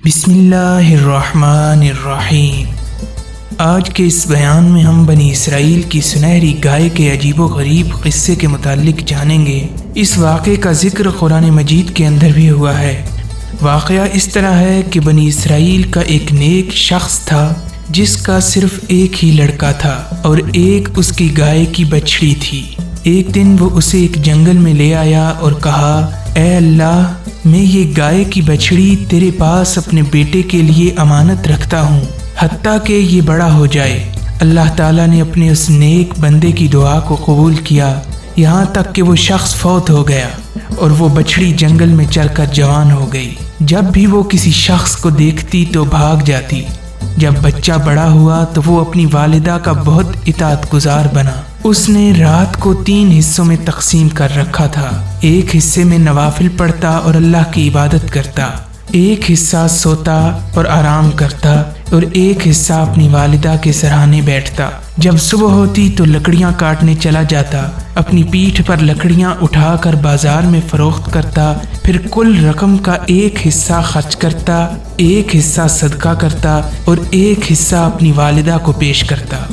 بسم اللہ الرحمن الرحیم۔ آج کے اس بیان میں ہم بنی اسرائیل کی سنہری گائے کے عجیب و غریب قصے کے متعلق جانیں گے۔ اس واقعے کا ذکر قرآن مجید کے اندر بھی ہوا ہے۔ واقعہ اس طرح ہے کہ بنی اسرائیل کا ایک نیک شخص تھا جس کا صرف ایک ہی لڑکا تھا اور ایک اس کی گائے کی بچڑی تھی۔ ایک دن وہ اسے ایک جنگل میں لے آیا اور کہا، اے اللہ، میں یہ گائے کی بچڑی تیرے پاس اپنے بیٹے کے لیے امانت رکھتا ہوں حتیٰ کہ یہ بڑا ہو جائے۔ اللہ تعالیٰ نے اپنے اس نیک بندے کی دعا کو قبول کیا، یہاں تک کہ وہ شخص فوت ہو گیا اور وہ بچڑی جنگل میں چر کر جوان ہو گئی۔ جب بھی وہ کسی شخص کو دیکھتی تو بھاگ جاتی۔ جب بچہ بڑا ہوا تو وہ اپنی والدہ کا بہت اطاعت گزار بنا۔ اس نے رات کو 3 حصوں میں تقسیم کر رکھا تھا۔ ایک حصے میں نوافل پڑھتا اور اللہ کی عبادت کرتا، ایک حصہ سوتا اور آرام کرتا اور ایک حصہ اپنی والدہ کے سراہنے بیٹھتا۔ جب صبح ہوتی تو لکڑیاں کاٹنے چلا جاتا، اپنی پیٹھ پر لکڑیاں اٹھا کر بازار میں فروخت کرتا، پھر کل رقم کا ایک حصہ خرچ کرتا، ایک حصہ صدقہ کرتا اور ایک حصہ اپنی والدہ کو پیش کرتا۔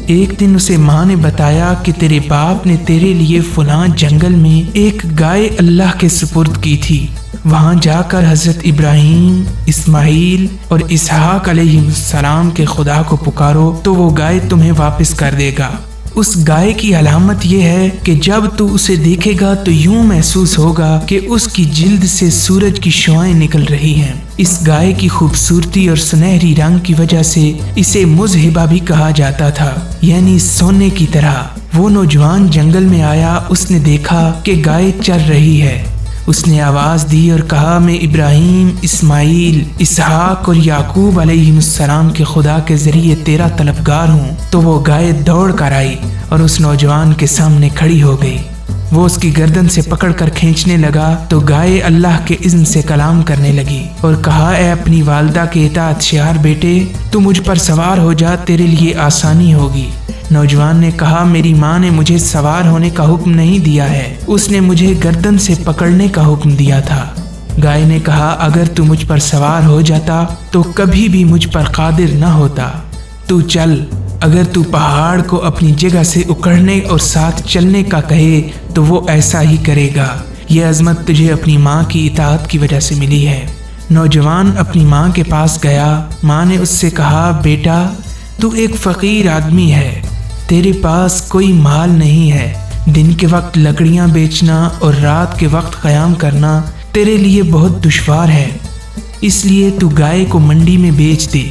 ایک دن اسے ماں نے بتایا کہ تیرے باپ نے تیرے لیے فلاں جنگل میں ایک گائے اللہ کے سپرد کی تھی، وہاں جا کر حضرت ابراہیم، اسماعیل اور اسحاق علیہ السلام کے خدا کو پکارو تو وہ گائے تمہیں واپس کر دے گا۔ اس گائے کی علامت یہ ہے کہ جب تو اسے دیکھے گا تو یوں محسوس ہوگا کہ اس کی جلد سے سورج کی شعاعیں نکل رہی ہیں۔ اس گائے کی خوبصورتی اور سنہری رنگ کی وجہ سے اسے مذہبہ بھی کہا جاتا تھا، یعنی سونے کی طرح۔ وہ نوجوان جنگل میں آیا، اس نے دیکھا کہ گائے چر رہی ہے۔ اس نے آواز دی اور کہا، میں ابراہیم، اسماعیل، اسحاق اور یعقوب علیہ السلام کے خدا کے ذریعے تیرا طلبگار ہوں۔ تو وہ گائے دوڑ کر آئی اور اس نوجوان کے سامنے کھڑی ہو گئی۔ وہ اس کی گردن سے پکڑ کر کھینچنے لگا تو گائے اللہ کے اذن سے کلام کرنے لگی اور کہا، اے اپنی والدہ کے اطاعت شیار بیٹے، تو مجھ پر سوار ہو جا، تیرے لیے آسانی ہوگی۔ نوجوان نے کہا، میری ماں نے مجھے سوار ہونے کا حکم نہیں دیا ہے، اس نے مجھے گردن سے پکڑنے کا حکم دیا تھا۔ گائے نے کہا، اگر تو مجھ پر سوار ہو جاتا تو کبھی بھی مجھ پر قادر نہ ہوتا۔ تو چل، اگر تو پہاڑ کو اپنی جگہ سے اکھڑنے اور ساتھ چلنے کا کہے تو وہ ایسا ہی کرے گا۔ یہ عظمت تجھے اپنی ماں کی اطاعت کی وجہ سے ملی ہے۔ نوجوان اپنی ماں کے پاس گیا۔ ماں نے اس سے کہا، بیٹا، تو ایک فقیر آدمی ہے، تیرے پاس کوئی مال نہیں ہے، دن کے وقت لکڑیاں بیچنا اور رات کے وقت قیام کرنا تیرے لیے بہت دشوار ہے، اس لیے تو گائے کو منڈی میں بیچ دے۔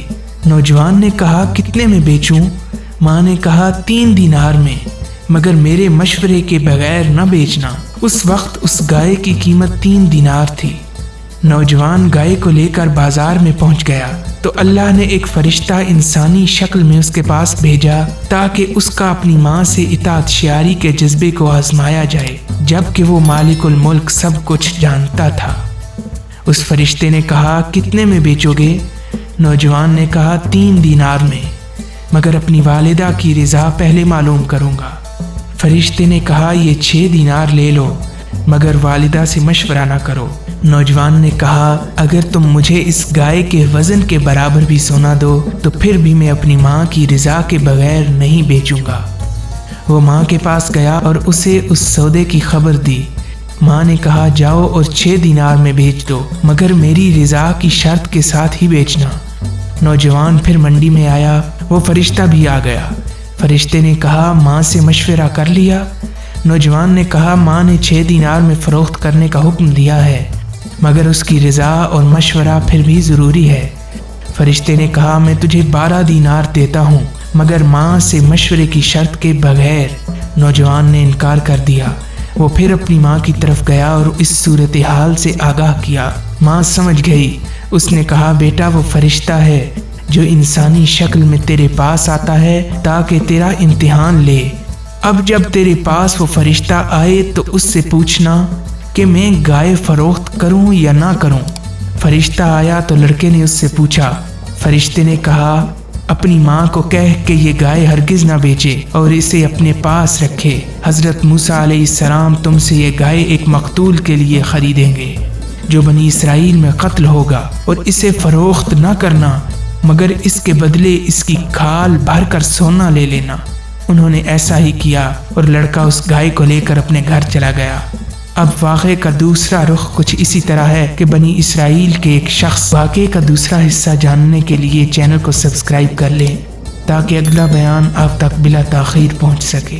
نوجوان نے کہا، کتنے میں بیچوں؟ ماں نے کہا، 3 دینار میں، مگر میرے مشورے کے بغیر نہ بیچنا۔ اس وقت اس گائے کی قیمت 3 دینار تھی۔ نوجوان گائے کو لے کر بازار میں پہنچ گیا تو اللہ نے ایک فرشتہ انسانی شکل میں اس کے پاس بھیجا تاکہ اس کا اپنی ماں سے اطاعت شیاری کے جذبے کو آزمایا جائے، جبکہ وہ مالک الملک سب کچھ جانتا تھا۔ اس فرشتے نے کہا، کتنے میں بیچو گے؟ نوجوان نے کہا، 3 دینار میں، مگر اپنی والدہ کی رضا پہلے معلوم کروں گا۔ فرشتے نے کہا، یہ 6 دینار لے لو، مگر والدہ سے مشورہ نہ کرو۔ نوجوان نے کہا، اگر تم مجھے اس گائے کے وزن کے برابر بھی سونا دو تو پھر بھی میں اپنی ماں کی رضا کے بغیر نہیں بیچوں گا۔ وہ ماں کے پاس گیا اور اسے اس سودے کی خبر دی۔ ماں نے کہا، جاؤ اور 6 دینار میں بیچ دو، مگر میری رضا کی شرط کے ساتھ ہی بیچنا۔ نوجوان پھر منڈی میں آیا، وہ فرشتہ بھی آ گیا۔ فرشتے نے کہا، ماں سے مشورہ کر لیا؟ نوجوان نے کہا، ماں نے 6 دینار میں فروخت کرنے کا حکم دیا ہے، مگر اس کی رضا اور مشورہ پھر بھی ضروری ہے۔ فرشتے نے کہا، میں تجھے 12 دینار دیتا ہوں، مگر ماں سے مشورے کی شرط کے بغیر۔ نوجوان نے انکار کر دیا۔ وہ پھر اپنی ماں کی طرف گیا اور اس صورتحال سے آگاہ کیا۔ ماں سمجھ گئی۔ اس نے کہا، بیٹا، وہ فرشتہ ہے جو انسانی شکل میں تیرے پاس آتا ہے تاکہ تیرا امتحان لے۔ اب جب تیرے پاس وہ فرشتہ آئے تو اس سے پوچھنا کہ میں گائے فروخت کروں یا نہ کروں۔ فرشتہ آیا تو لڑکے نے اس سے پوچھا۔ فرشتے نے کہا، اپنی ماں کو کہہ کہ یہ گائے ہرگز نہ بیچے اور اسے اپنے پاس رکھے۔ حضرت موسیٰ علیہ السلام تم سے یہ گائے ایک مقتول کے لیے خریدیں گے۔ جو بنی اسرائیل میں قتل ہوگا، اور اسے فروخت نہ کرنا مگر اس کے بدلے اس کی کھال بھر کر سونا لے لینا۔ انہوں نے ایسا ہی کیا اور لڑکا اس گائے کو لے کر اپنے گھر چلا گیا۔ اب واقعے کا دوسرا رخ کچھ اسی طرح ہے کہ بنی اسرائیل کے ایک شخص۔ واقعے کا دوسرا حصہ جاننے کے لیے چینل کو سبسکرائب کر لیں تاکہ اگلا بیان آپ تک بلا تاخیر پہنچ سکے۔